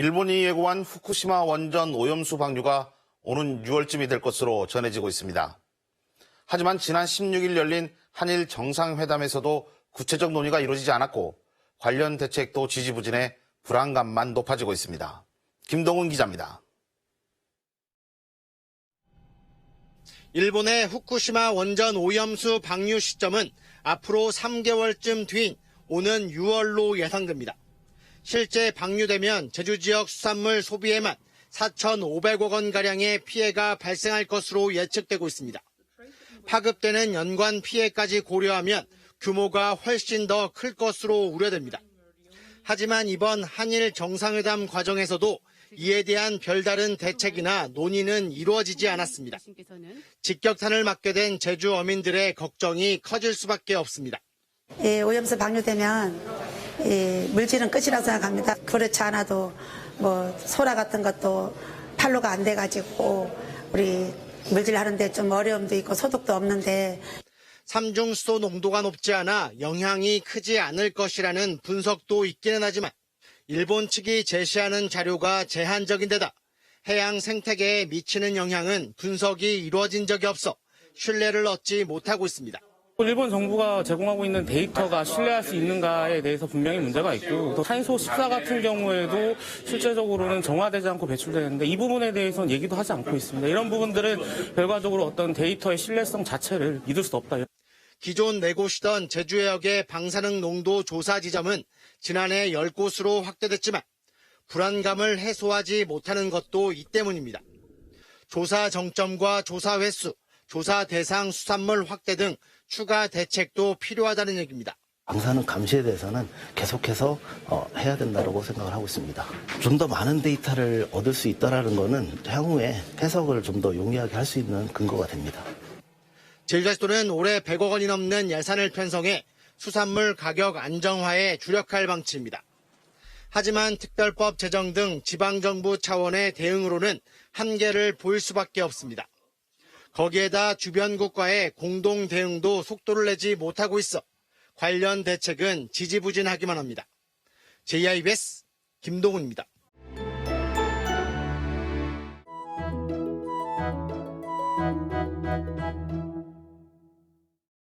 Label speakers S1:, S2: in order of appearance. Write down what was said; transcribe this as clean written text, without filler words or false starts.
S1: 일본이 예고한 후쿠시마 원전 오염수 방류가 오는 6월쯤이 될 것으로 전해지고 있습니다. 하지만 지난 16일 열린 한일 정상회담에서도 구체적 논의가 이루어지지 않았고 관련 대책도 지지부진해 불안감만 높아지고 있습니다. 김동훈 기자입니다.
S2: 일본의 후쿠시마 원전 오염수 방류 시점은 앞으로 3개월쯤 뒤인 오는 6월로 예상됩니다. 실제 방류되면 제주 지역 수산물 소비에만 4,500억 원가량의 피해가 발생할 것으로 예측되고 있습니다. 파급되는 연관 피해까지 고려하면 규모가 훨씬 더 클 것으로 우려됩니다. 하지만 이번 한일 정상회담 과정에서도 이에 대한 별다른 대책이나 논의는 이루어지지 않았습니다. 직격탄을 맞게 된 제주 어민들의 걱정이 커질 수밖에 없습니다.
S3: 오염수 방류되면 물질은 끝이라고 생각합니다. 그렇지 않아도 소라 같은 것도 판로가 안 돼가지고 우리 물질 하는데 좀 어려움도 있고 소득도 없는데
S2: 삼중수소 농도가 높지 않아 영향이 크지 않을 것이라는 분석도 있기는 하지만 일본 측이 제시하는 자료가 제한적인 데다 해양 생태계에 미치는 영향은 분석이 이루어진 적이 없어 신뢰를 얻지 못하고 있습니다.
S4: 일본 정부가 제공하고 있는 데이터가 신뢰할 수 있는가에 대해서 분명히 문제가 있고 또 탄소 14 같은 경우에도 실제적으로는 정화되지 않고 배출되는데 이 부분에 대해서는 얘기도 하지 않고 있습니다. 이런 부분들은 결과적으로 어떤 데이터의 신뢰성 자체를 믿을 수 없다.
S2: 기존 4곳이던 제주해역의 방사능 농도 조사 지점은 지난해 10곳으로 확대됐지만 불안감을 해소하지 못하는 것도 이 때문입니다. 조사 정점과 조사 횟수, 조사 대상 수산물 확대 등 추가 대책도 필요하다는 얘기입니다.
S5: 방사능 감시에 대해서는 계속해서 해야 된다고 생각을 하고 있습니다. 좀 더 많은 데이터를 얻을 수 있다는 것은 향후에 해석을 좀 더 용이하게 할 수 있는 근거가 됩니다.
S2: 제주도는 올해 100억 원이 넘는 예산을 편성해 수산물 가격 안정화에 주력할 방침입니다. 하지만 특별법 제정 등 지방정부 차원의 대응으로는 한계를 보일 수밖에 없습니다. 거기에다 주변 국가의 공동 대응도 속도를 내지 못하고 있어 관련 대책은 지지부진하기만 합니다. JIBS 김동훈입니다.